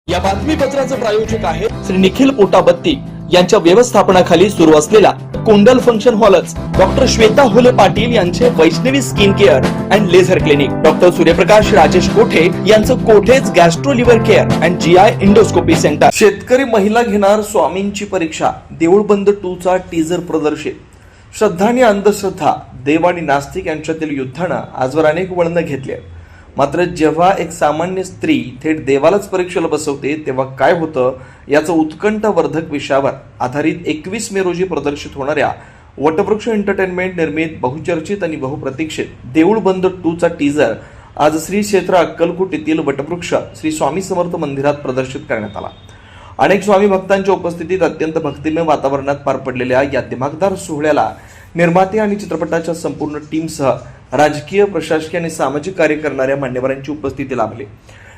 या बातमीपत्राचे प्रायोजक आहे श्री निखिल पोटाबत्ती यांच्या व्यवस्थापनाखाली सुरू असलेला कोंडल फंक्शन हॉलच डॉक्टर श्वेता होले पाटील यांचे Vaishnavi skin care and laser clinic, doctor Suryaprakash Rajesh Kothe यांचं कोठेज gastro liver care and GI endoscopy centre. शेतकरी महिला घेणार स्वामींची परीक्षा, देऊळबंद 2 चा टीजर प्रदर्शित. श्रद्धा आणि अंधश्रद्धा, देव आणि नास्तिक यांच्यातील युद्धानं आजवर अनेक वळणं घेतली. मात्र जेव्हा एक सामान्य स्त्री थेट देवालाच परीक्षेला बसवते तेव्हा काय होतं याचं उत्कंठावर्धक विषयावर आधारित 21 मे रोजी प्रदर्शित होणाऱ्या वटवृक्ष एंटरटेनमेंट निर्मित बहुचर्चित आणि बहुप्रतीक्षित देऊळबंद 2 चा टीजर आज श्री क्षेत्र अक्कलकोट येथील वटवृक्ष श्री स्वामी समर्थ मंदिरात प्रदर्शित करण्यात आला. अनेक स्वामी भक्तांच्या उपस्थितीत अत्यंत भक्तिमय वातावरणात पार पडलेल्या या दिमागदार सोहळ्याला निर्माते आणि चित्रपटाच्या संपूर्ण टीमसह राजकीय, प्रशासकीय आणि सामाजिक कार्य करणाऱ्या मान्यवरांची उपस्थिती लाभली.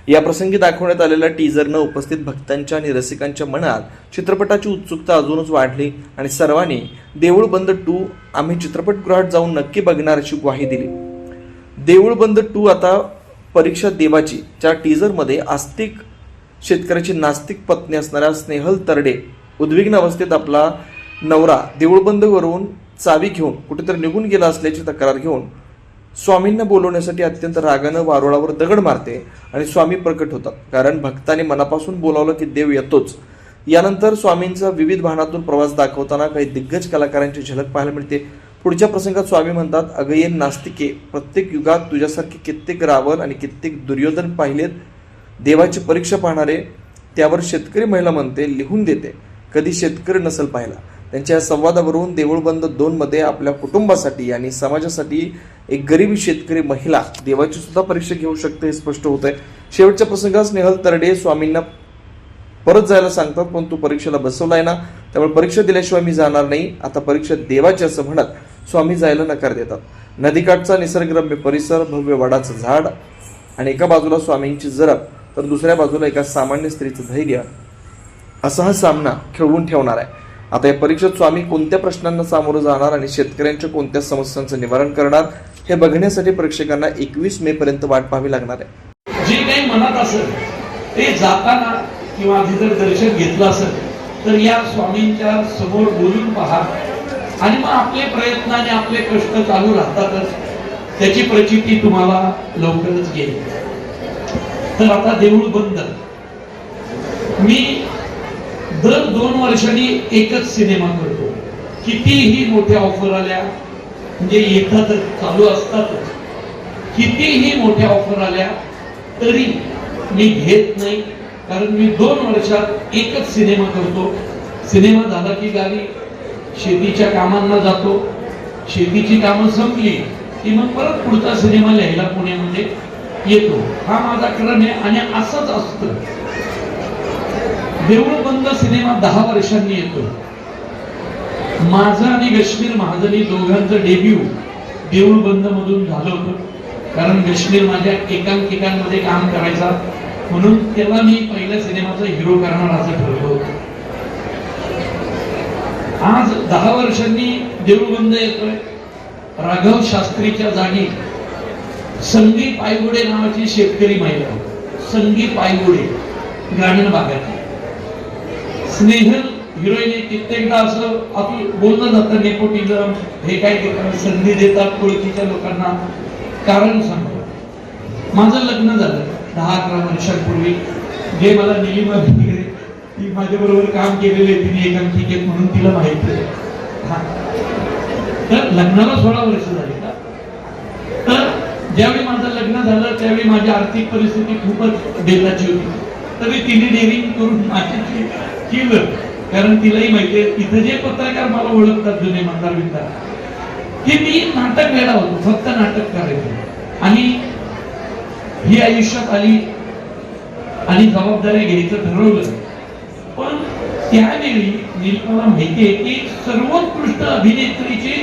या प्रसंगी दाखवण्यात आलेल्या टीजरनं उपस्थित भक्तांच्या आणि रसिकांच्या मनात चित्रपटाची उत्सुकता अजूनच वाढली आणि सर्वांनी देऊळबंद 2 आम्ही चित्रपटगृहात जाऊन नक्की बघणार अशी ग्वाही दिली. देऊळबंद 2 आता परीक्षा देवाची च्या टीजरमध्ये आस्तिक शेतकऱ्याची नास्तिक पत्नी असणाऱ्या स्नेहल तरडे उद्विग्न अवस्थेत आपला नवरा देऊळबंदवरून चावी घेऊन कुठेतरी निघून गेला असल्याची तक्रार घेऊन स्वामींना बोलवण्यासाठी अत्यंत रागानं वारुळावर दगड मारते आणि स्वामी प्रकट होतात. कारण भक्तांनी मनापासून बोलावलं की देव येतोच. यानंतर स्वामींचा विविध वाहनातून प्रवास दाखवताना काही दिग्गज कलाकारांची झलक पाहायला मिळते. पुढच्या प्रसंगात स्वामी म्हणतात, अगं ये नास्तिके, प्रत्येक युगात तुझ्यासारखे कित्येक रावण आणि कित्येक दुर्योधन पाहिलेत. देवाची परीक्षा पाहणारे त्यावर शेतकरी महिला म्हणते, लिहून देते, कधी शेतकरी नसेल पाहिला. त्यांच्या संवादावरून देऊळबंद 2 मध्ये आपल्या कुटुंबासाठी आणि समाजासाठी एक गरीब शेतकरी महिला देवाची सुद्धा परीक्षा घेऊ शकते हे स्पष्ट होत आहे. शेवटच्या प्रसंगात स्नेहल तरडे स्वामींना परत जायला सांगतात, पण तू परीक्षेला बसवलाय ना, त्यामुळे परीक्षा दिल्याशिवाय मी जाणार नाही, आता परीक्षा देवाची असं म्हणत स्वामी जायला नकार देतात. नदीकाठचा निसर्गरम्य परिसर, भव्य वडाचं झाड आणि एका बाजूला स्वामींची जरब तर दुसऱ्या बाजूला एका सामान्य स्त्रीचं धैर्य, असा हा सामना खेळवून ठेवणार आहे. आता या परीक्षेत स्वामी कोणत्या प्रश्नांना सामोरं जाणार आणि शेतकऱ्यांच्या कोणत्या समस्यांचं निवारण करणार हे बघण्यासाठी प्रेक्षकांना 21 मे पर्यंत वाट पाहावी लागणार आहे. जे काही मनात असेल ते जाताना किंवा आधी जर दर्शन घेतलं असेल तर या स्वामींच्या समोर बोलून पहा आणि मग आपले प्रयत्न आणि आपले कष्ट चालू राहतातच. त्याची प्रचिती तुम्हाला लवकरच येईल. तर आता देऊळबंद मी दर 2 वर्षांनी एकच सिनेमा करतो. कितीही मोठ्या ऑफर आल्या, म्हणजे येतात चालू असतातच, कितीही मोठ्या ऑफर आल्या तरी मी घेत नाही. कारण मी 2 वर्षात एकच सिनेमा करतो. सिनेमा झाला की गावी शेतीच्या कामांना जातो. शेतीची कामं संपली की मग परत पुढचा सिनेमा लिहायला पुण्यामध्ये येतो. हा माझा क्रम आहे आणि असंच असतं. देऊळबंद सिनेमा 10 वर्षांनी येतो. माझं आणि गश्मीर महाजनी दोघांचं डेब्यू देऊळबंद मधून झालं होतं. कारण गश्मीर माझ्या एकांकिकांमध्ये काम करायचा म्हणून त्याला मी पहिल्या सिनेमाचा हिरो करणार असं ठरवलं होतं. आज 10 वर्षांनी देऊळबंद येतोय. राघव शास्त्रीच्या जागी संगी पायगुडे नावाची शेतकरी महिला, संगी पायगुडे, ग्रामीण भागात स्नेहल हिरोईन. कित्येकदा असं आपलं बोलणं जातं, नेपोटिझम, हे काय देतात, संधी देतात ओळखीच्या लोकांना. कारण सांगतो, माझं लग्न झालं 10-11 वर्षांपूर्वी. जे मला निलिमा वगैरे ती माझ्या बरोबर काम केलेले, तिने एकांकिकेत म्हणून तिला माहिती आहे. तर लग्नाला 16 वर्ष झाली का. तर ज्यावेळी माझं लग्न झालं त्यावेळी माझी आर्थिक परिस्थिती खूपच बेताची होती. तरी तिने डेअरिंग करून माझ्याशी केलं. कारण तिलाही माहिती आहे इथं जे पत्रकार मला ओळखतात जुने मतदार विद्यार, की मी नाटक वेडा होतो, फक्त नाटक करायचो. आणि ही आयुष्यात आली आणि जबाबदारी घ्यायचं ठरवलं. पण त्यावेळी नीलकला माहिती आहे की सर्वोत्कृष्ट अभिनेत्रीची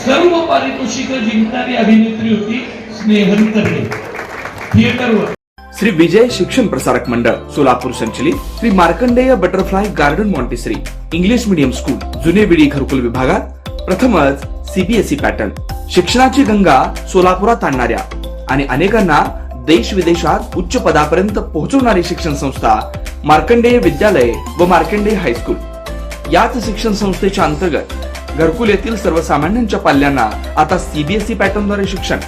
सर्व पारितोषिकं जिंकणारी अभिनेत्री होती स्नेहल तरडे. थिएटरवर श्री विजय शिक्षण प्रसारक मंडळ सोलापूर संचलित Shri Markandey butterfly garden Montessori English medium school, जुने विडी घरकुल विभागात प्रथमच सीबीएसई पॅटर्न, शिक्षणाची गंगा सोलापुरात आणणाऱ्या आणि अनेकांना देश विदेशात उच्च पदापर्यंत पोहोचवणारी शिक्षण संस्था मार्कंडेय विद्यालय व मार्कंडेय हायस्कूल याच शिक्षण संस्थेच्या अंतर्गत घरकुल येथील सर्वसामान्यांच्या पाल्यांना आता सीबीएसई पॅटर्नद्वारे शिक्षण,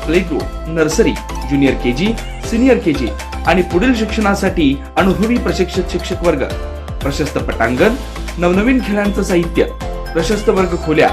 play group, nursery, junior KG, senior KG आणि पुढील शिक्षणासाठी अनुभवी प्रशिक्षित शिक्षक वर्ग, प्रशस्त पटांगण, नवनवीन खेळांचं साहित्य, प्रशस्त वर्ग खोल्या,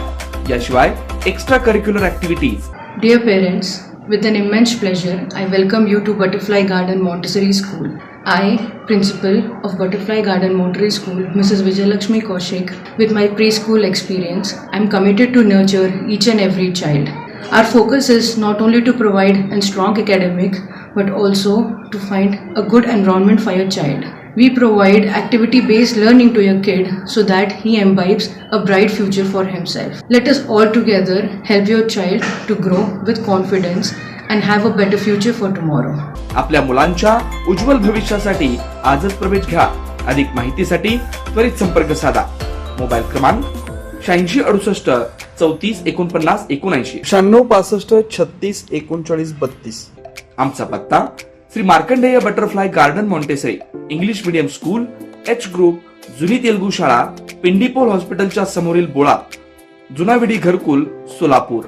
याशिवाय extra curricular activities. Dear parents, with an immense pleasure, I welcome you to Butterfly Garden Montessori School. I, Principal of Butterfly Garden Montessori School, Mrs. Vijayalakshmi Kaushik, with my preschool experience, I am committed to nurture each and every child. Our focus is not only to provide a strong academic, but also to find a good environment for your child. We provide activity-based learning to your kid so that he imbibes a bright future for himself. Let us all together help your child to grow with confidence and have a better future for tomorrow. आपल्या मुलांच्या उज्ज्वल भविष्यासाठी आजच प्रवेश घ्या. अधिक माहितीसाठी त्वरित संपर्क साधा. मोबाईल क्रमांक 8668 34 49 79 96 65 36 39 32. आमचा पत्ता Shri Markandey butterfly garden Montessori English medium school, H group, जुनी तेलगू शाळा, पिंडीपोल हॉस्पिटलच्या समोरील बोळा, जुनाविडी घरकुल, सोलापूर.